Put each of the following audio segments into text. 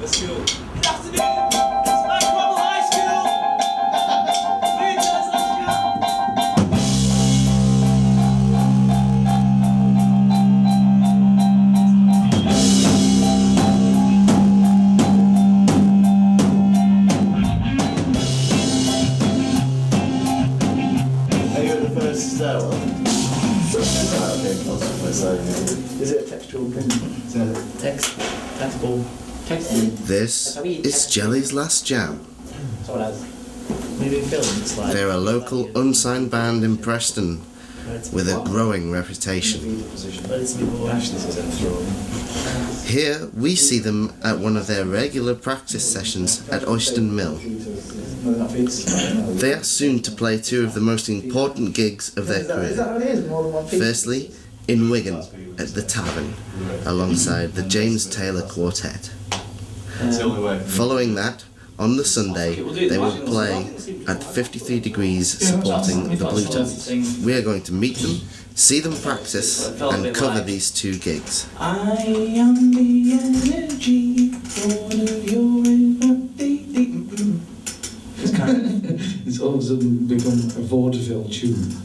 Let's go. Good afternoon. It's Mac High School. Please, guys, let's go. Are you at the first stairwell? Is it a textual print? Textable. This is Jl's last jam. Someone has. Maybe films like. They're a local unsigned band in Preston with a growing reputation. Here we see them at one of their regular practice sessions at Oyston Mill. They are soon to play two of the most important gigs of their career. Firstly, in Wigan at the Tavern, alongside the James Taylor Quartet. Following that, on the Sunday, they will play at 53 Degrees supporting the Blue Tones. We are going to meet them, see them practice, and cover these two gigs. I am the energy, born of your It's kind of, it's all of a sudden become a vaudeville tune.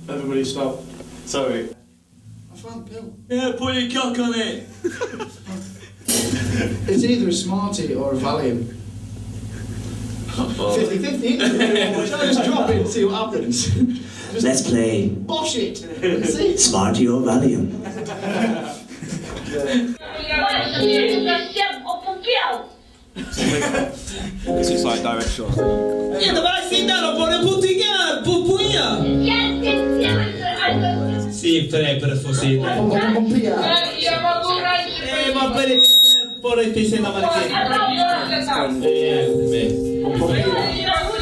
Everybody stop. Sorry. I found the pill. Yeah, put your cock on it. It's either a Smartie or a Valium. 50-50. Shall I just drop it and see what happens? Let's play Bosh it! See? Smartie or Valium. This is like directional. Sì, per fossile. Ma per te sei la marchetta.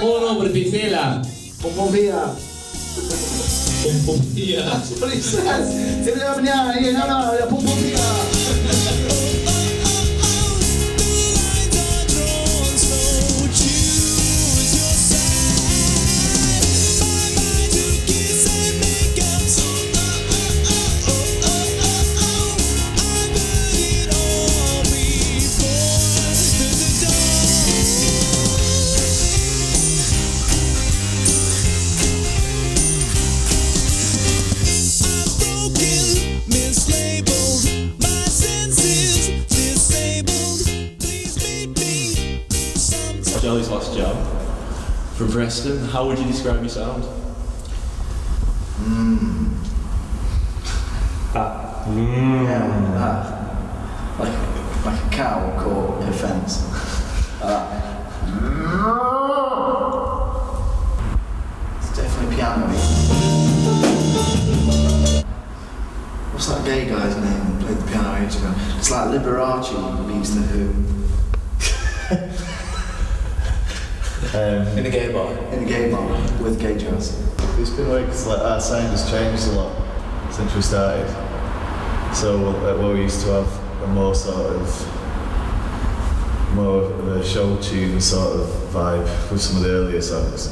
Oro per pisela. Un po' via. Un po' via. That's what it says. Se deve venire, no, un po' via. Jl's last jam from Preston. How would you describe your sound? Like a cow caught in a fence. It's definitely piano. What's that gay guy's name who played the piano ages ago? It's like Liberace meets the Who. In a gay bar. In a gay bar with gay jazz. It's been weird because like, our sound has changed a lot since we started. So what we used to have a more of a show tune sort of vibe with some of the earlier songs.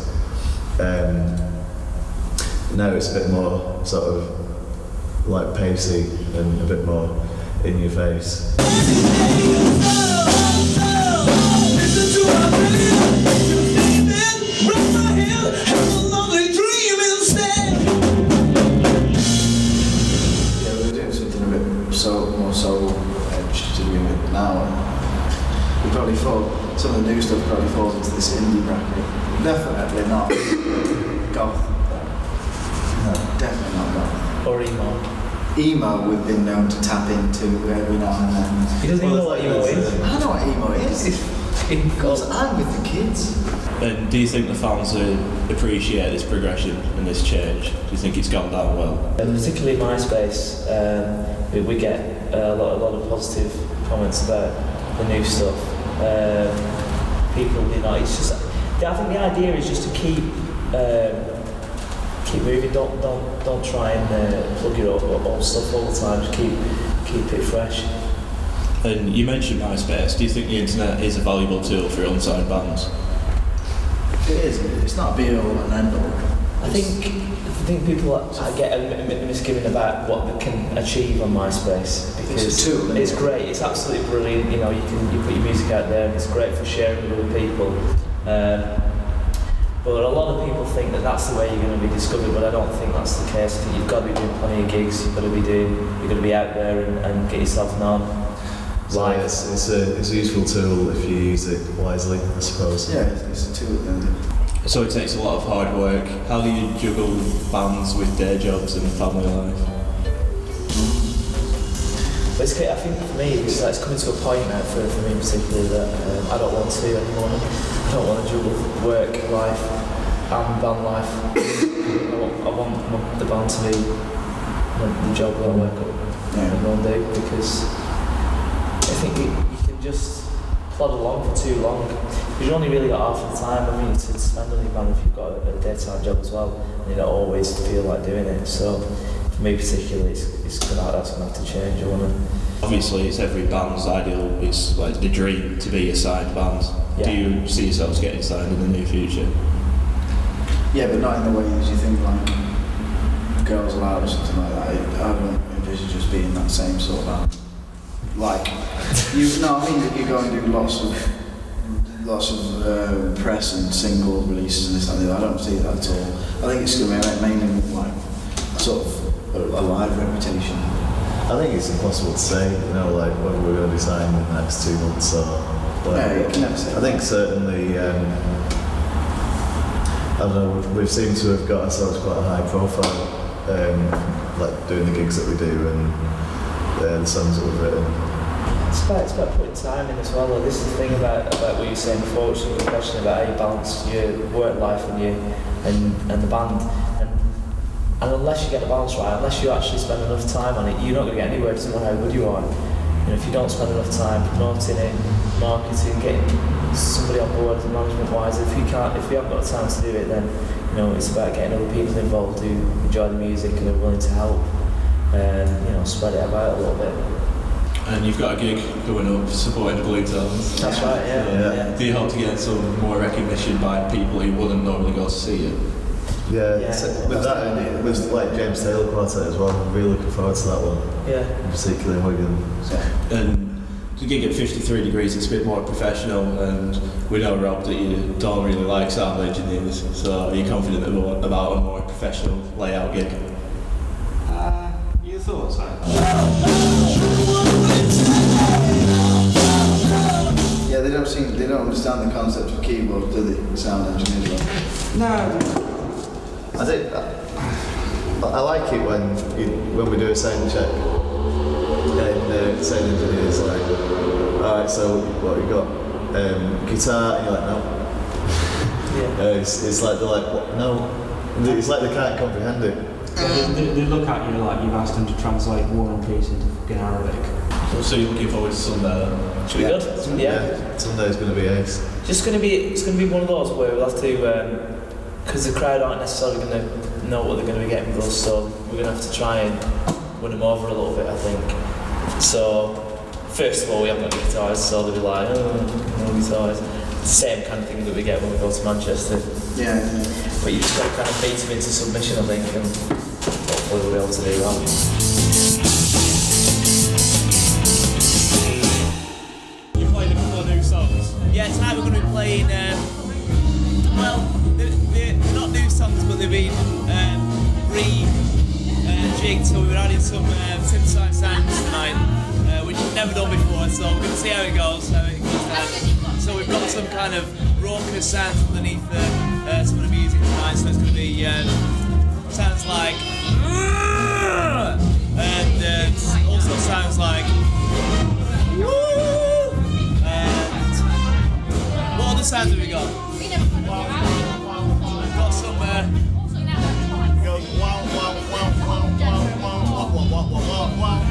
Now it's a bit more sort of like pacey and a bit more in your face. More soul edge to begin with now. We probably some of the new stuff probably falls into this indie bracket. Definitely not goth. No, definitely not goth. Or emo. Emo we've been known to tap into every now and then. He doesn't even know what emo is. I know what emo is. Because I'm with the kids. And do you think the fans appreciate this progression and this change? Do you think it's gone down well? Particularly MySpace, we get a lot of positive comments about the new stuff. People, it's just. I think the idea is just to keep moving. Don't try and plug your old stuff all the time. Just keep it fresh. And you mentioned MySpace. Do you think the internet is a valuable tool for unsigned bands? It is. It's not a be all and end all. I think people get a misgiving about what they can achieve on MySpace because It's a tool, it's great. It's absolutely brilliant. You know, you put your music out there, and it's great for sharing with other people. But a lot of people think that that's the way you're going to be discovered. But I don't think that's the case. I think you've got to be doing plenty of gigs. You've got to be out there and get yourself known. So it's a useful tool if you use it wisely, I suppose. Yeah, it's a tool then. So it takes a lot of hard work. How do you juggle bands with day jobs and family life? Basically, I think for me, it's coming to a point now for me particularly that I don't want to anymore. I don't want to juggle work life and band life. I want the band to be the job that I work up every one day because I think you can just plod along for too long. You've only really got half the time. I mean, to spend on your band if you've got a daytime job as well, and you don't always feel like doing it. So, for me particularly, that's going to have to change. Obviously, it's every band's ideal. It's like the dream to be a signed band. Yeah. Do you see yourselves getting signed in the near future? Yeah, but not in the way that you think like Girls Aloud or something like that. I don't envisage just being that same sort of band. Like, you go and do lots of press and single releases and this and that. I don't see that at all. I think it's going to be mainly like sort of a live reputation. I think it's impossible to say, like whether we're going to be signed in the next 2 months or whatever. Yeah, you can never say. I think certainly, I don't know, we've seemed to have got ourselves quite a high profile, like doing the gigs that we do and the songs that we've written. It's about putting time in as well. This is the thing about what you were saying before, which was the question about how you balance your work life and the band. And unless you get the balance right, unless you actually spend enough time on it, you're not going to get anywhere. It doesn't matter how good you are. If you don't spend enough time promoting it, marketing, getting somebody on board management-wise, if you haven't got time to do it, then it's about getting other people involved who enjoy the music and are willing to help and spread it about a little bit. And you've got a gig going up supporting the Blue Tones. That's right, yeah. Do you hope to get some more recognition by people who wouldn't normally go to see you? Yeah. With that and with like James Taylor Quartet as well, I'm really looking forward to that one. Yeah. Particularly in Wigan. And the gig at 53 Degrees is a bit more professional, and we know, Rob, that you don't really like sound engineers, so are you confident about a more professional layout gig? Your thoughts, Yeah, they don't understand the concept of keyboard, do they? Sound engineers. No. I like it when we do a sound check and sound engineer's like, alright, so what you got? Guitar, and you're like, no. Yeah. It's like they're like, what? No. It's like they can't comprehend it. They look at you like you've asked them to translate War and Peace into fucking Arabic. So you're looking forward to Sunday? Should be good? Yeah. Sunday's going to be ace. It's going to be one of those where we'll have to, because the crowd aren't necessarily going to know what they're going to be getting with us, so we're going to have to try and win them over a little bit, I think. So, first of all, we haven't got guitars, so they'll be like, oh, no guitars. It's the same kind of thing that we get when we go to Manchester. Yeah. But you just got to kind of beat them into submission, I think, and hopefully we'll be able to do that. You played a couple of new songs. Yeah, tonight we're going to be playing, they're not new songs, but they've been re-jigged, so we're adding some synthesized sounds tonight, which we've never done before, so we're going to see how it goes. So we've got some kind of raucous sounds underneath some of the music tonight, so it's going to be sounds like and also sounds like and what other sounds have we got? We've got some goes wow wow wow wow wow wow wow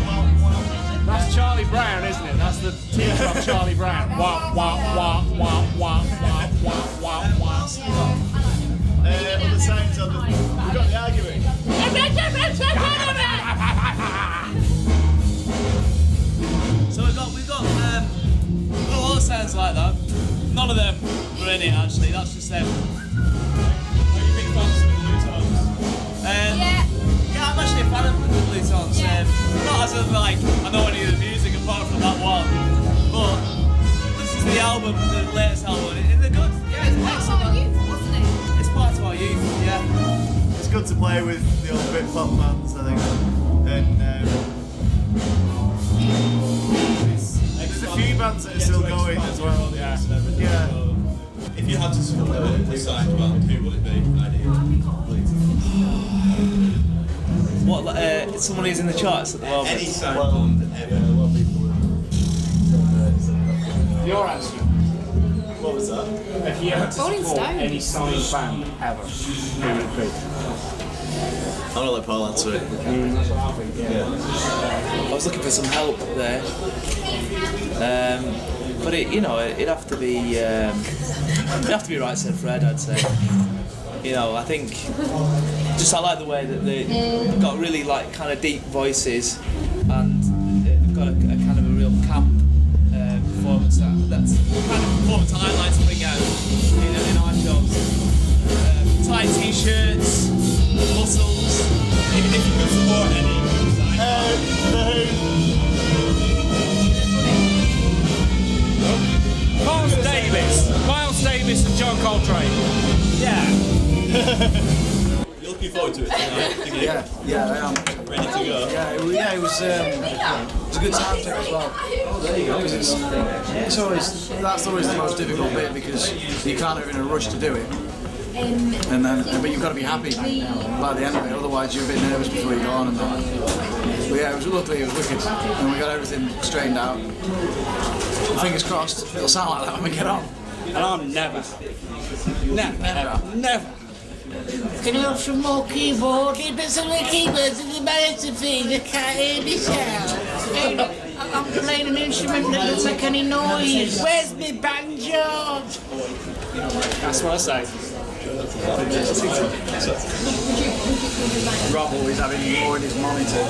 wow. That's Charlie Brown, isn't it? That's the teardrop Charlie Brown. Wah wah wah wah wah wah wah wah wah. Other sounds on we've got the arguing. So we've got bands like that. None of them were in it actually, that's just them. Are you big fans of the Blue Tones? Yeah, I'm actually a fan of the Blue Tones. Not as in like, I know any of the music apart from that one, but this is the album, the latest album, and they're good. Yeah, it's excellent. It's part of our youth, yeah. It's good to play with the old Britpop bands, I think. And there's a few bands that are still going as well. Yeah. If you had to decide, well, who would it be? What, someone who's in the charts at the moment? Any side band ever. A lot of people Your answer. What was that? If you had to Rolling support Stones. any signed band ever, who would it be? I'll let Paul answer it. That's what I think, yeah. I was looking for some help there. But it'd have to be Right Said Fred, I'd say. I think I like the way that they've got really like kind of deep voices, and they've got a kind of a real camp performance that's the kind of performance I like to bring out in our shows. Tight t-shirts, muscles. If you could support any Miles Davis and John Coltrane. Yeah. You're looking forward to it tonight? Yeah, I am. Ready to go? It was a good time check as well. That's always the most difficult bit because you're kind of in a rush to do it. But you've got to be happy by the end of it, otherwise you're a bit nervous before you go on and that. But yeah, luckily it was wicked, and we got everything straightened out. Fingers crossed, it'll sound like that when we get on. And I'm never. Can you have some more keyboard? Get some more keyboards in the magazine. I can't hear myself. I'm playing an instrument that doesn't make any noise. Where's my banjo? That's what I say. Rob always having more in his monitor.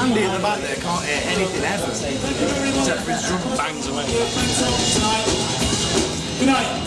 Andy in the back there can't hear anything ever, except for his drum bangs away. Good night.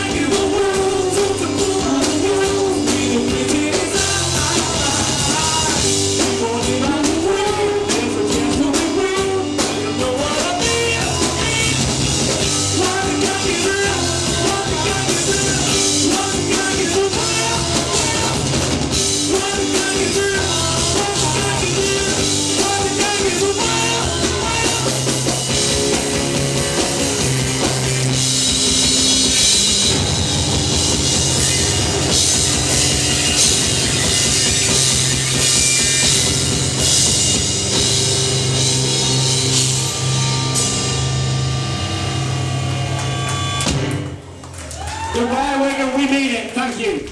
People Goodbye, Wigan, we mean it. Thank you.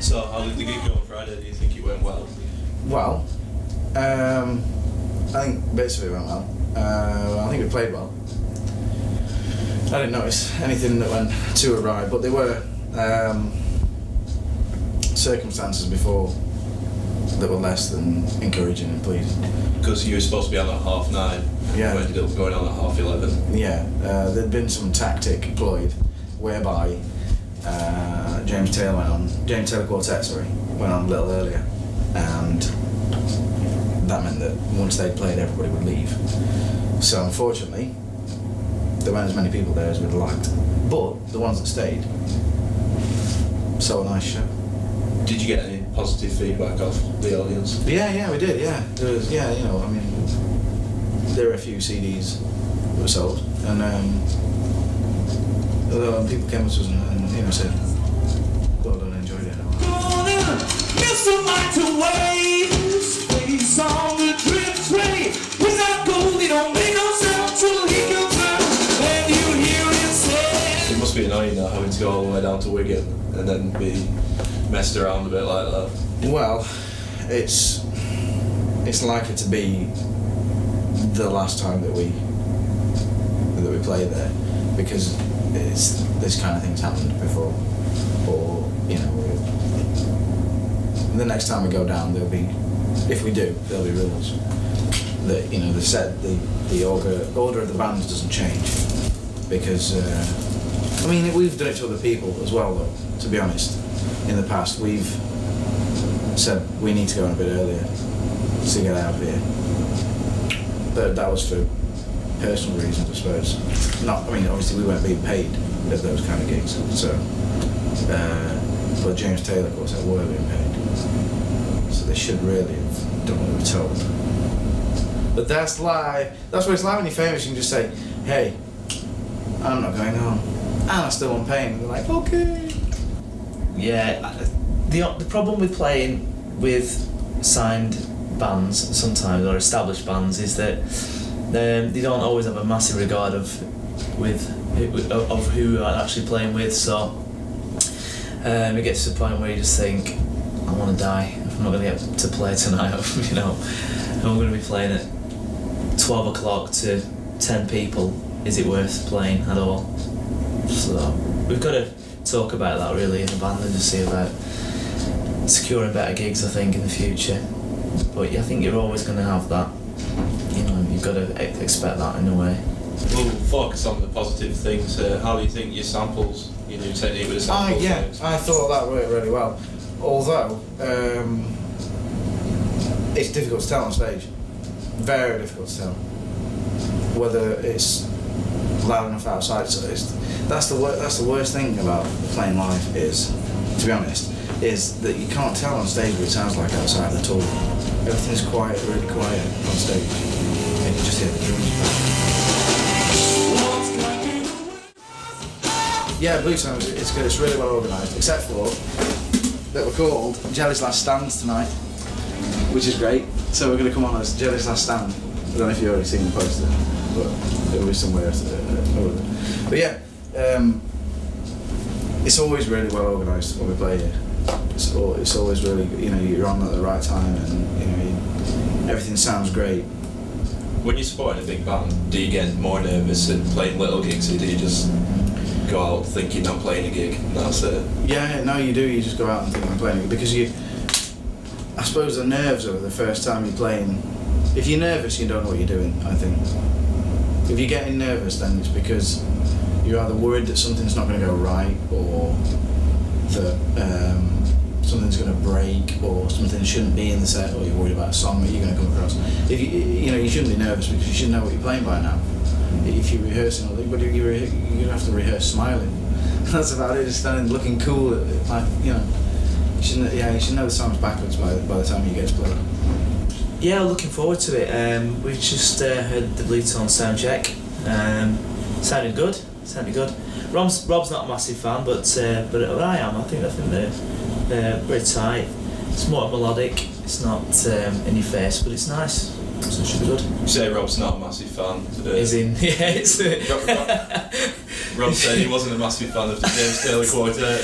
So, how did the gig go on Friday? Do you think it went well? Well, I think bits of it went well. I think we played well. I didn't notice anything that went too awry, but there were circumstances before that were less than encouraging and pleasing. Because you were supposed to be on at 9:30. Yeah. You ended up going on at 11:30. Yeah, there'd been some tactic employed whereby James Taylor Quartet, went on a little earlier, and that meant that once they'd played, everybody would leave. So unfortunately, there weren't as many people there as we'd liked, but the ones that stayed, so a nice show. Did you get any positive feedback off the audience? Yeah, we did. Yeah, there was. Yeah, you know, I mean, there were a few CDs that were sold, and people came up to us and you know said, "Well done, enjoyed it." Mr. Microwave, plays on the drip tray. Without gold, he don't make no sound till he comes out. Then you hear it say. It must be annoying now having to go all the way down to Wigan and then be messed around a bit like that. Well, it's likely to be the last time that we play there, because this kind of thing's happened before, or you know, the next time we go down there'll be, if we do, there'll be rules that you know the order of the bands doesn't change, because I mean we've done it to other people as well though. To be honest, in the past we've said we need to go in a bit earlier to get out of here, but that was for personal reasons, I suppose. Not, I mean, obviously we weren't being paid at those kind of gigs, so. But James Taylor, of course, were being paid, so they should really have done what they were told. But that's live. That's what it's like when you're famous. You can just say, "Hey, I'm not going home, and I still want paying." And they're like, "Okay." Yeah, the problem with playing with signed bands sometimes, or established bands, is that they don't always have a massive regard of who you're actually playing with. So it gets to the point where you just think, I want to die if I'm not going to get to play tonight. You know, I'm going to be playing at 12 o'clock to 10 people. Is it worth playing at all? So we've got to talk about that really in the band and just see about securing better gigs, I think, in the future. But I think you're always going to have that. You know, you've got to expect that in a way. We'll focus on the positive things. How do you think your samples, your new technique with the samples? Yeah, I thought that worked really well. Although it's difficult to tell on stage. Very difficult to tell whether it's loud enough outside. So that's the worst thing about playing live is, to be honest, is that you can't tell on stage what it sounds like outside at all. Everything's quiet, really quiet on stage, and you just hear the drums. Yeah, Blue Town, it's good. It's really well organised, except for that we're called Jl's Last Stand tonight, which is great. So we're going to come on as Jl's Last Stand. I don't know if you've already seen the poster, but it'll be somewhere. But yeah, it's always really well organised when we play here. It's always really, you know, you're on at the right time, and you know, everything sounds great. When you're supporting a big band, do you get more nervous at playing little gigs, or do you just go out thinking I'm playing a gig and that's it? Yeah, no, you do. You just go out and think I'm playing a gig, because I suppose the nerves of the first time you're playing. If you're nervous, you don't know what you're doing, I think. If you're getting nervous, then it's because you're either worried that something's not going to go right, or that something's going to break, or something shouldn't be in the set, or you're worried about a song that you're going to come across. If you know, you shouldn't be nervous, because you should know what you're playing by now. If you're rehearsing, but you're going to have to rehearse smiling. That's about it. Just standing, looking cool, like, you know. You should know the songs backwards by the time you get to play them. Yeah, looking forward to it. We just heard the Blue Tone sound check. Sounded good. Rob's not a massive fan, but I am. I think they're very tight. It's more melodic. It's not in your face, but it's nice. So it should be good. You say Rob's not a massive fan. Is in? Yeah, it's. Rob said he wasn't a massive fan of the James Taylor Quartet.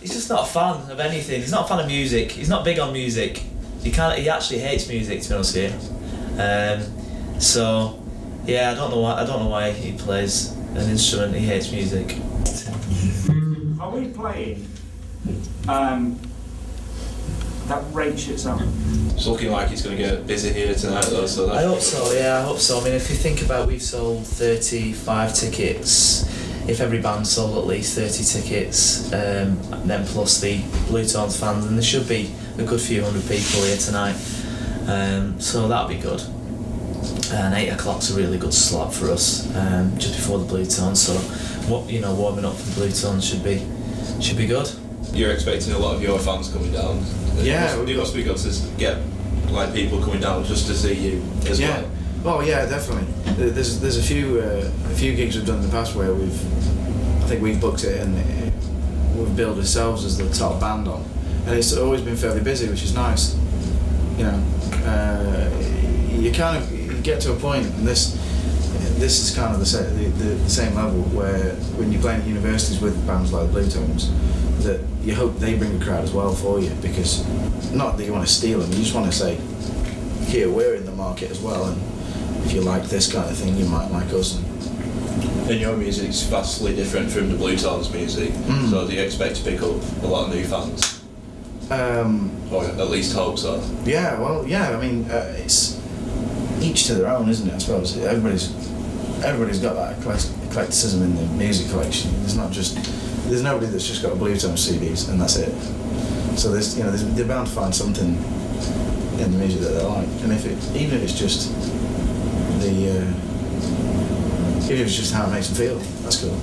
He's just not a fan of anything. He's not a fan of music. He's not big on music. He actually hates music, to be honest with you. So yeah, I don't know why he plays an instrument. He hates music. Are we playing that red shit song? It's looking like it's going to get busy here tonight though, so I hope so, yeah, I hope so. I mean, if you think about, we've sold 35 tickets. If every band sold at least 30 tickets, then plus the Blue Tones fans, and there should be a good few hundred people here tonight. So that'll be good. And 8 o'clock's a really good slot for us, just before the Blue Tones. So, warming up for the Blue Tones should be good. You're expecting a lot of your fans coming down. Yeah, it must be good to get like people coming down just to see you as well. Well, yeah, definitely. There's a few gigs we've done in the past where I think we've booked it and we've billed ourselves as the top band on, and it's always been fairly busy, which is nice. You get to a point, and this is kind of the same level where when you're playing at universities with bands like the Blue Tones, that you hope they bring a crowd as well for you, because not that you want to steal them, you just want to say, here, we're in the market as well, and if you like this kind of thing, you might like us. And your music's vastly different from the Blue Tones music, so do you expect to pick up a lot of new fans? Or at least hope so? Yeah, well, yeah, I mean, it's each to their own, isn't it, I suppose. Everybody's got that eclecticism in the music collection. There's nobody that's just got Blue Tones CDs and that's it. So they're bound to find something in the music that they like, and even if it's just how it makes them feel, that's cool.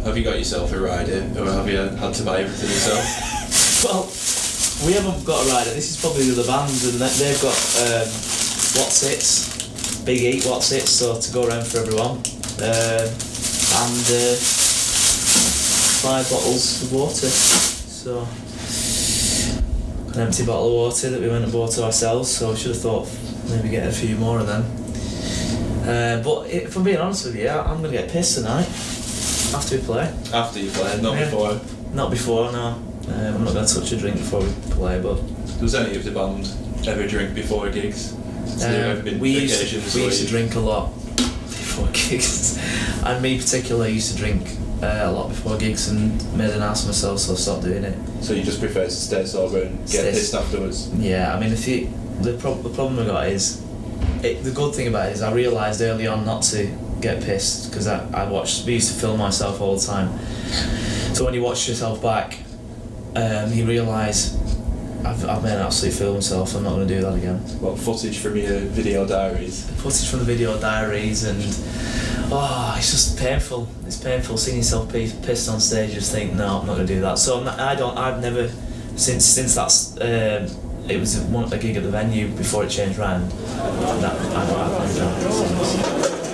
Have you got yourself a rider, or have you had to buy everything yourself? Well, we haven't got a rider. This is probably the other bands, and they've got Whatsits, Big Eat Whatsits, so to go around for everyone, and 5 bottles of water. So an empty bottle of water that we went and bought ourselves. So I should have thought maybe get a few more of them. But if I'm being honest with you, I'm going to get pissed tonight after we play. After you play, not before? Not before, no. I'm not going to touch a drink before we play, but... Does any of the band ever drink before gigs? We used to drink a lot before gigs. And me particularly used to drink a lot before gigs and made an ass of myself, so I stopped doing it. So you just prefer to stay sober and get pissed afterwards? Yeah, I mean, the problem I got is... the good thing about it is I realised early on not to get pissed, because we used to film myself all the time. So when you watch yourself back, you realise I've made an absolute fool of myself. I'm not going to do that again. What, footage from your video diaries? Footage from the video diaries, and it's just painful. It's painful seeing yourself pissed on stage. Just think, no, I'm not going to do that. So I've never since that's. It was a gig at the venue before it changed round. I've never done it since.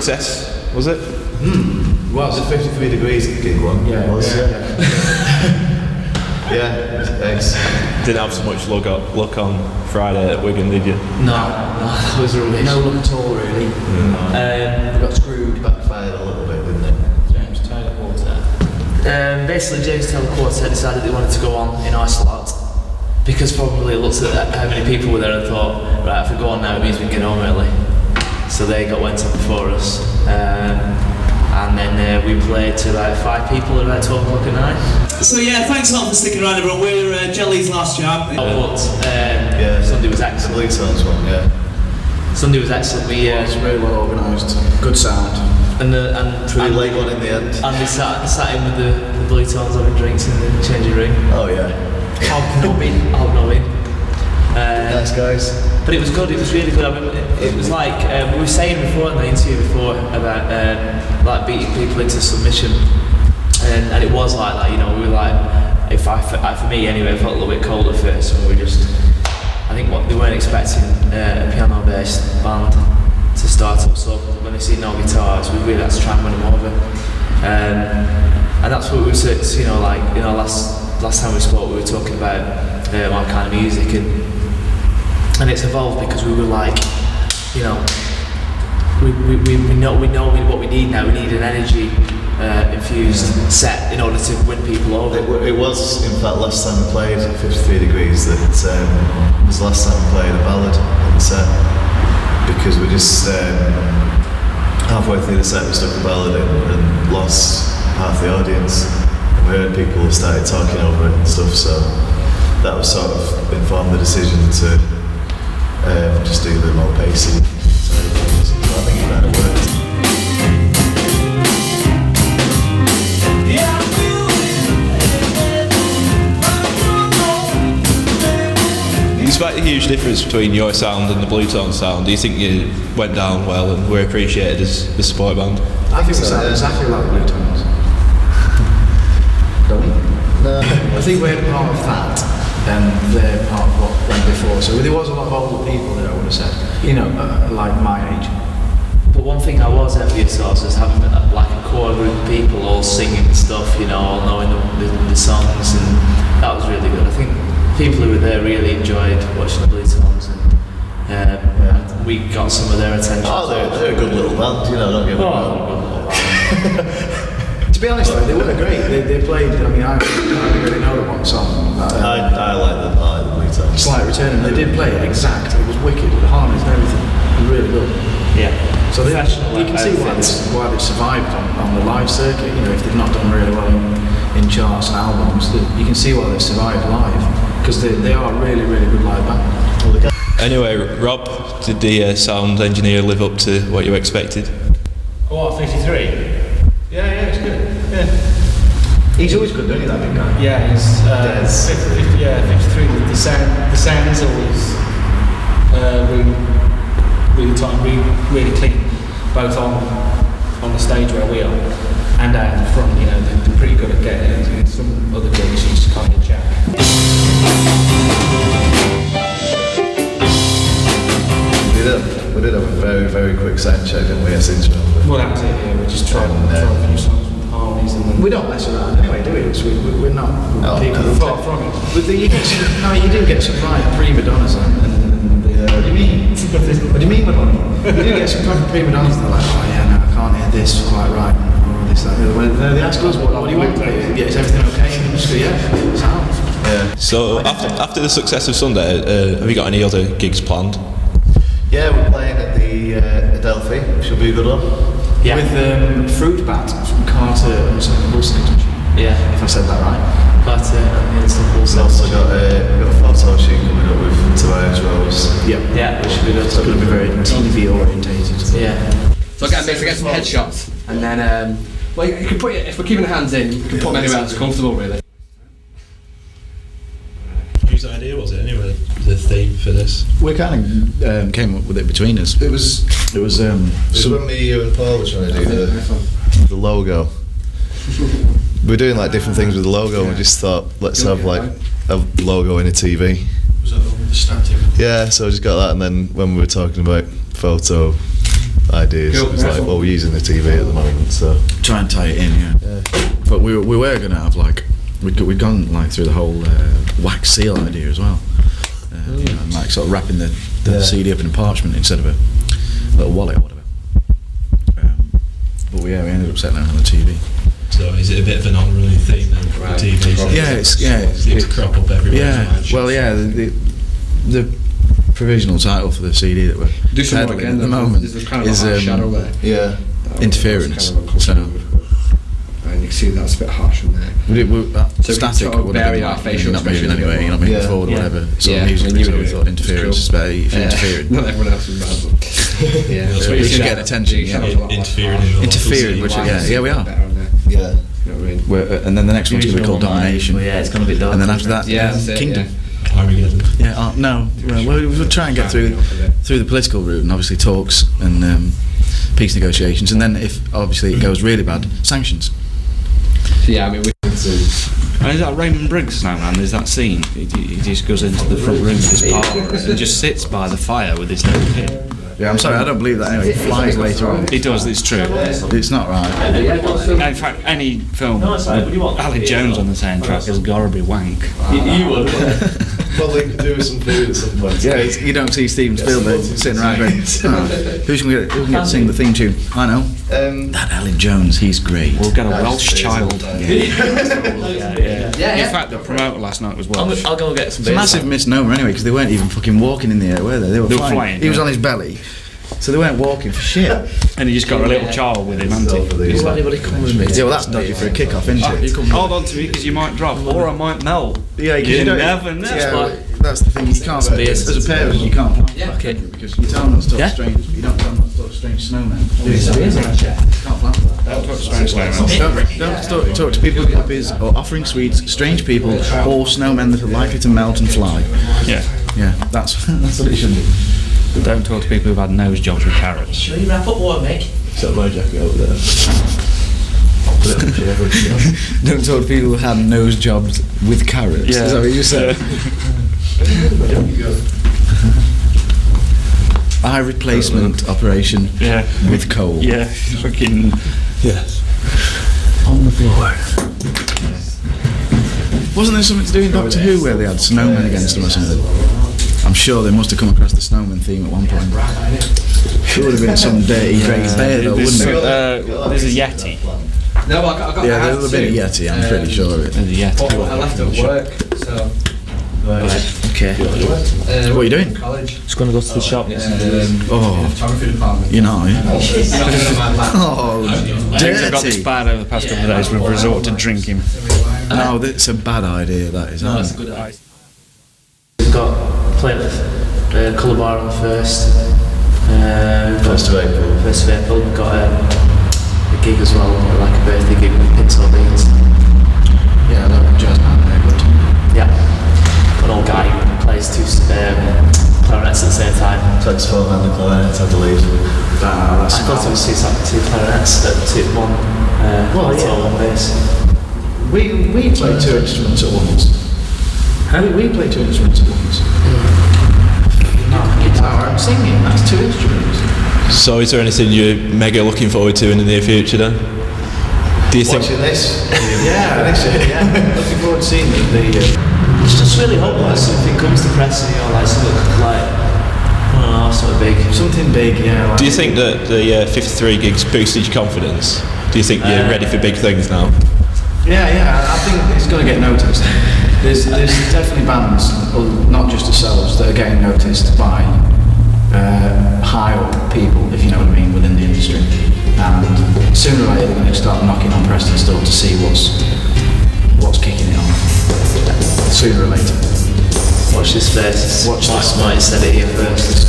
success, was it? Well, the 53 degrees gig one. Yeah. Was, yeah, thanks. Didn't have so much luck on Friday at Wigan, did you? No, that was rubbish. No luck at all, really. We got screwed. Backfired a little bit, didn't it? James Taylor Quartet. Basically, James Taylor Quartet decided they wanted to go on in our slot because probably looked at how many people were there and thought, right, if we go on now, it means we can get home early. So they went on before us. And then we played to like 5 people at about 12 o'clock at night. So yeah, thanks a lot for sticking around, everyone. We're Jl's last jam. But Sunday was excellent. The Blue Tones one, yeah. Sunday was excellent. It's very well organised, good sound. And Pretty late one in the end. And we sat in with the Blue Tones having drinks in the changing room. Oh yeah. Hobnobbing. Nice guys. But it was good. It was really good. I mean, it was like we were saying before in the interview before about like beating people into submission, and it was like that. You know, we were like, for me anyway, I felt a little bit cold at first, and we were just. I think what they weren't expecting a piano-based band to start up. So when they see no guitars, we really had to try and win them over, and that's what we were. You know, like last time we spoke, we were talking about our kind of music and it's evolved because we were like, you know, we know what we need now. We need an energy infused set in order to win people over. It was, in fact, last time we played at 53 degrees that was the last time we played a ballad in the set because we just halfway through the set we stuck a ballad in and lost half the audience. And we heard people started talking over it and stuff, so that was sort of informed the decision to just do the more pacey side of things. So I think it kind of worked. Despite the huge difference between your sound and the Blue Tone sound, do you think you went down well and were appreciated as a support band? I think we sound exactly like Blue Tones. Don't we? No. I think we're part of that, and they're part of what went before. So there was a lot of older people there, I would have said. You know, like my age. But one thing I was envious of is having like a core group of people all singing stuff, you know, all knowing the songs, and that was really good. I think people who were there really enjoyed watching the Blue Tones, and we got some of their attention. Oh, they're a good little band, you know, don't get me wrong. To be honest though, they were great. They played, I mean, I don't really know the one song. I like the Blue Tones. Slight Return, and they did play it exact. It was wicked, the harmonies and everything. It was really good. Yeah. So you can see why they survived on the live circuit. You know, if they've not done really well in charts and albums, you can see why they've survived live because they are a really, really good live band. Anyway, Rob, did the sound engineer live up to what you expected? Oh, 53? Yeah, it's good. Yeah. He's always good, doesn't he, that big guy? Yeah, he's 53. The sound is always really tight, really clean, both on the stage where we are and out in front. You know, they're pretty good at getting it. In some other gigs, you just kind of jack. We did have a very, very quick sound check, didn't we? Yes, intro. Well, that was it. Yeah, we just tried a few songs with harmonies, and then We don't mess around anyway, do we? We're not people far from it. But you do get some right prima donnas and what do you mean? What do you mean, Madonna? You do get some proper prima donnas that are like, oh yeah, no, I can't hear this quite right. Or this, that, the other. When they ask us, what do you want? Yeah, is everything okay? And we just go, yeah, sounds. Yeah. So after the success of Sunday, have you got any other gigs planned? Yeah, we're playing at the Adelphi, which will be a good one. Yeah. With Fruit Bat from Carter and Wilson. Yeah. If I said that right. Carter and Winston We've also got a photo shoot coming up with Tobias Rose. Yeah, which should be good. It's going to be very TV orientated. Yeah. So get some headshots, and then well, you can put it, if we're keeping the hands in, you can put them anywhere that's comfortable, really. Whose idea was it anyway? The theme for this? We kind of came up with it between us. It was when me, you and Paul were trying to do the logo. We're doing like different things with the logo, and we just thought, let's have like a logo in a TV. Was that all the static? Yeah, so I just got that, and then when we were talking about photo ideas. Cool. It's like, well, we're using the TV at the moment, so try and tie it in, yeah. But we were going to have like we'd gone like through the whole wax seal idea as well, you know, and like sort of wrapping the CD up in a parchment instead of a little wallet or whatever. But we ended up settling on the TV. So is it a bit of an on-running theme then? Right. The TV. It seems to crop up everywhere. Yeah. Well, yeah. The provisional title for the CD that we're peddling at the moment is shadow there. Yeah. Interference. And you can see that's a bit harsh in there. Static would have been like, you're not moving anyway, you're not moving forward or whatever. So musically, so we thought interference is better if you're interfering. Not everyone else is bad. Yeah, that's what you should get attention. Interfering, which yeah, we are. Yeah. And then the next one's going to be called Domination. Yeah, it's going to be dark. And then after that, Kingdom. Yeah, no. Well, we'll try and get through the political route, and obviously talks and peace negotiations, and then if obviously it goes really bad, sanctions. Yeah, I mean, and is that Raymond Briggs now, man? There's that scene. He just goes into the front room with his partner and just sits by the fire with his little kid. Yeah, I'm sorry, I don't believe that anyway. It flies later on. It does, it's true. It's not right. In fact, any film with Alec Jones on the soundtrack is got to be wank. You would. Probably could do with some food at some point. Yeah, you don't see Steven Spielberg sitting around going, who's going to get to sing the theme tune? I know. That Alec Jones, he's great. We'll get a Welsh child. Yeah. In fact, the promoter last night was Welsh. I'll go and get some It's a massive misnomer anyway, because they weren't even fucking walking in the air, were they? They were flying. He was on his belly, so they weren't walking for shit. And he just got a little child with him, hasn't he? Will anybody come with me? Yeah, well, that's dodgy for a kick-off, isn't it? Hold on to me, because you might drop, or I might melt. Yeah, you never know. Yeah, that's the thing, you can't, as a parent, you can't plan for that, because you tell them not to talk to strangers, but you don't tell them not to talk to strange snowmen. You can't plan for that. Don't talk to strange snowmen. Don't talk to people with puppies, or offering sweets, strange people, or snowmen that are likely to melt and fly. Yeah. Yeah, that's what it should be. Don't talk to people who've had nose jobs with carrots. Shall you wrap up what, Mick? Set my jacket over there. Don't talk to people who had nose jobs with carrots. Yeah. Is that what you said? Eye replacement operation with coal. Yeah, fucking. Yes. On the floor. Wasn't there something to do in Doctor Who where they had snowmen against them or something? I'm sure they must have come across the snowman theme at one point. It would have been some dirty grey bear though, wouldn't it? There's a Yeti. No, I got yeah, there would have been a Yeti, I'm pretty sure of it. There's a Yeti. I left at work, so... Okay. What are you doing? College. Just going to go to the shop. Photography department. You know, oh, Things have got this dirty. bad over the past couple of days. We've resorted to drinking. No, that's a bad idea, that is. No, it's a good idea. We've got Plymouth, Colour Bar on the 1st. 1st of April. 1st of April. We've got a gig as well, like a birthday gig with Pinto Beans. Yeah, that jazz band, they're good. Yeah. An old guy who plays two clarinets at the same time. Saxophone and the clarinet, I believe. I thought it was two clarinets, one alto, one bass. We play two instruments at once. How did we play two instruments at once? Guitar and singing, that's two instruments. So is there anything you're mega looking forward to in the near future then? Do you Watching this? Yeah, looking forward to seeing It's just really hope that something comes to press, you know, like something like, I don't know, something big. Something big, yeah. Like Do you think that the 53 gigs boosted your confidence? Do you think you're ready for big things now? Yeah, I think it's going to get noticed. There's definitely bands, not just ourselves, that are getting noticed by high-up people, if you know what I mean, within the industry. And sooner or later they're going to start knocking on Preston's door to see what's kicking it off. Sooner or later. Watch this space. Watch this. Might have said it here first.